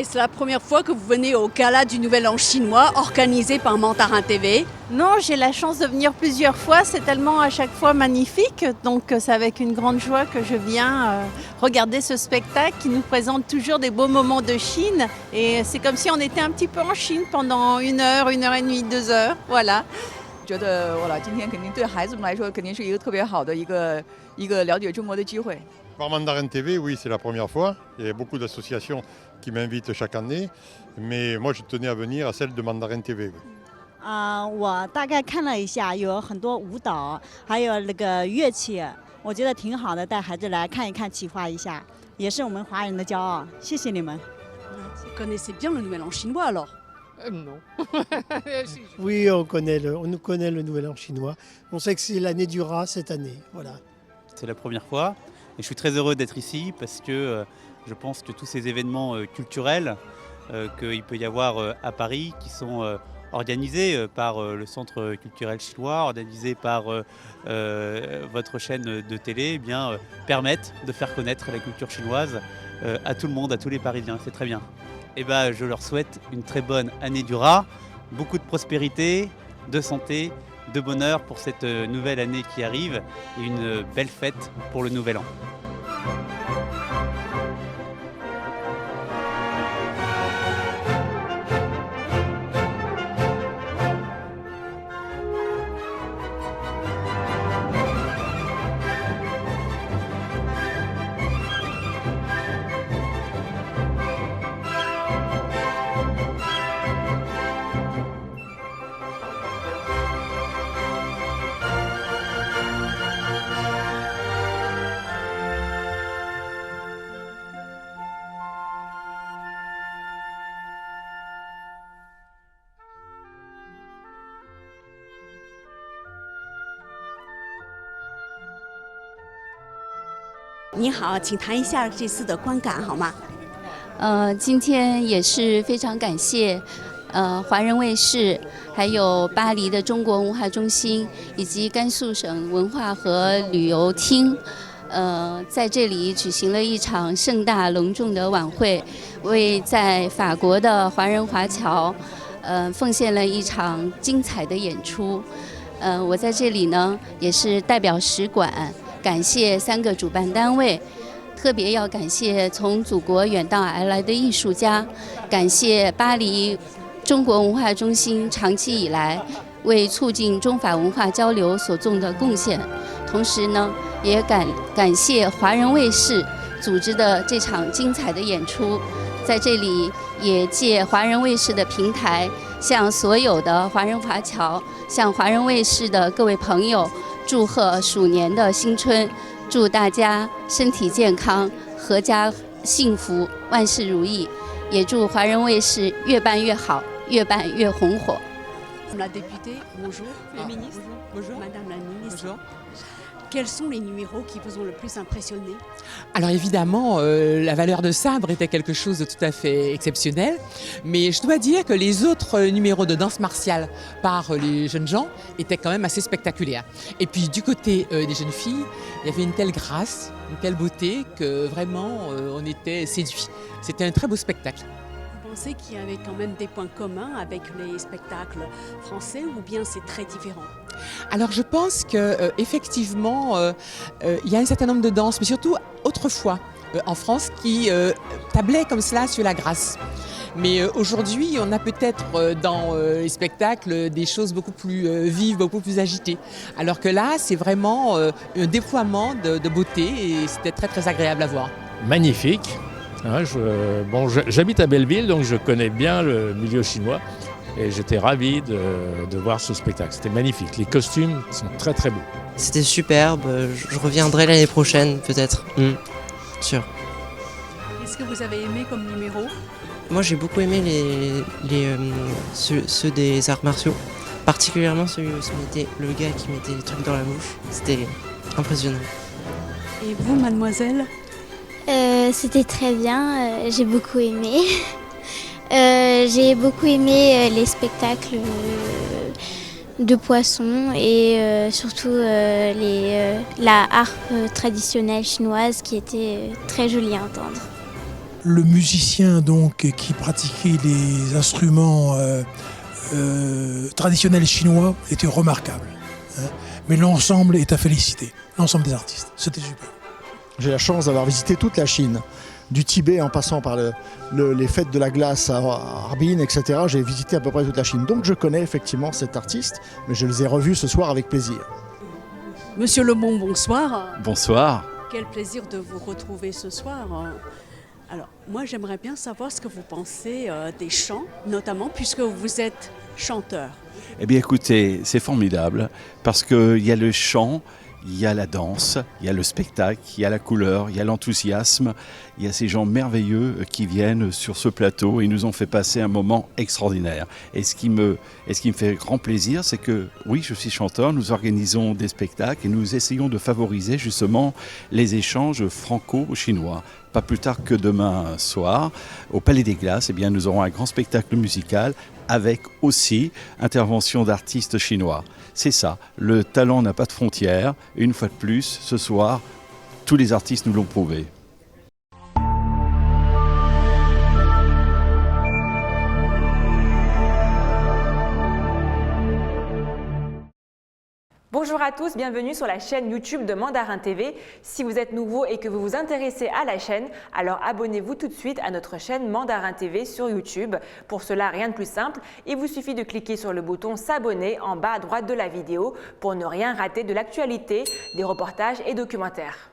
Et c'est la première fois que vous venez au gala du Nouvel An chinois organisé par Mandarin TV. Non, j'ai la chance de venir plusieurs fois, c'est tellement à chaque fois magnifique, donc c'est avec une grande joie que je viens regarder ce spectacle qui nous présente toujours des beaux moments de Chine et c'est comme si on était un petit peu en Chine pendant 1 heure, 1 heure et demie, 2 heures, voilà. 觉得我来今天肯定对孩子们来说肯定是一个特别好的一个了解中国的机会。 Par Mandarin TV, oui, c'est la première fois. Il y a beaucoup d'associations qui m'invitent chaque année. Mais moi, je tenais à venir à celle de Mandarin TV. 我大概看了一下，有很多舞蹈，还有那个乐器，我觉得挺好的，带孩子来看一看，启发一下，也是我们华人的骄傲。谢谢你们。Vous connaissez bien le Nouvel An chinois alors? Non. Oui, on connaît le Nouvel An chinois. On sait que c'est l'année du rat cette année. Voilà. C'est la première fois et je suis très heureux d'être ici parce que je pense que tous ces événements culturels qu'il peut y avoir à Paris qui sont organisés par le Centre culturel chinois, organisés par votre chaîne de télé, eh bien, permettent de faire connaître la culture chinoise à tout le monde, à tous les Parisiens. C'est très bien. Et je leur souhaite une très bonne année du rat, beaucoup de prospérité, de santé, de bonheur pour cette nouvelle année qui arrive et une belle fête pour le Nouvel An. « 你好，请谈一下这次的观感好吗？ 今天也是非常感谢华人卫视，还有巴黎的中国文化中心以及甘肃省文化和旅游厅，在这里举行了一场盛大隆重的晚会，为在法国的华人华侨奉献了一场精彩的演出。我在这里呢也是代表使馆。 感谢3个主办单位，特别要感谢从祖国远道而来的艺术家，感谢巴黎中国文化中心长期以来为促进中法文化交流所做的贡献，同时呢，也感谢华人卫视组织的这场精彩的演出，在这里也借华人卫视的平台，向所有的华人华侨，向华人卫视的各位朋友。 祝贺鼠年的新春，祝大家身体健康、阖家幸福、万事如意，也祝华人卫视越办越好，越办越红火。Madame la députée, bonjour. Le ministre, bonjour. Madame la ministre, bonjour. Quels sont les numéros qui vous ont le plus impressionné? Alors évidemment, la valeur de sabre était quelque chose de tout à fait exceptionnel, mais je dois dire que les autres numéros de danse martiale par les jeunes gens étaient quand même assez spectaculaires. Et puis du côté des jeunes filles, il y avait une telle grâce, une telle beauté que vraiment on était séduits. C'était un très beau spectacle. Vous pensez qu'il y avait quand même des points communs avec les spectacles français ou bien c'est très différent? Alors je pense qu'effectivement, il y a un certain nombre de danses, mais surtout autrefois en France, qui tablaient comme cela sur la grâce. Mais aujourd'hui, on a peut-être dans les spectacles des choses beaucoup plus vives, beaucoup plus agitées. Alors que là, c'est vraiment un déploiement de beauté et c'était très très agréable à voir. Magnifique. J'habite à Belleville, donc je connais bien le milieu chinois. Et j'étais ravi de voir ce spectacle. C'était magnifique. Les costumes sont très très beaux. C'était superbe. Je reviendrai l'année prochaine peut-être. Sûr. Qu'est-ce que vous avez aimé comme numéro? Moi j'ai beaucoup aimé ceux des arts martiaux. Particulièrement celui où mettait le gars qui mettait les trucs dans la bouche. C'était impressionnant. Et vous, mademoiselle? C'était très bien. J'ai beaucoup aimé. J'ai beaucoup aimé les spectacles de poissons et surtout la harpe traditionnelle chinoise qui était très jolie à entendre. le musicien donc qui pratiquait les instruments traditionnels chinois était remarquable. Hein. Mais l'ensemble est à féliciter, l'ensemble des artistes. C'était super. J'ai la chance d'avoir visité toute la Chine, du Tibet en passant par les fêtes de la glace à Harbin, etc. J'ai visité à peu près toute la Chine. Donc je connais effectivement cet artiste, mais je les ai revus ce soir avec plaisir. Monsieur Lebon, bonsoir. Bonsoir. Quel plaisir de vous retrouver ce soir. Alors, moi j'aimerais bien savoir ce que vous pensez des chants, notamment puisque vous êtes chanteur. Eh bien écoutez, c'est formidable parce qu'il y a le chant, il y a la danse, il y a le spectacle, il y a la couleur, il y a l'enthousiasme, il y a ces gens merveilleux qui viennent sur ce plateau et nous ont fait passer un moment extraordinaire. Et ce qui me fait grand plaisir, c'est que oui, je suis chanteur, nous organisons des spectacles et nous essayons de favoriser justement les échanges franco-chinois. Pas plus tard que demain soir, au Palais des Glaces, eh bien, nous aurons un grand spectacle musical avec aussi intervention d'artistes chinois. C'est ça, le talent n'a pas de frontières. Et une fois de plus, ce soir, tous les artistes nous l'ont prouvé. Bonjour à tous, bienvenue sur la chaîne YouTube de Mandarin TV. Si vous êtes nouveau et que vous vous intéressez à la chaîne, alors abonnez-vous tout de suite à notre chaîne Mandarin TV sur YouTube. Pour cela, rien de plus simple, il vous suffit de cliquer sur le bouton s'abonner en bas à droite de la vidéo pour ne rien rater de l'actualité, des reportages et documentaires.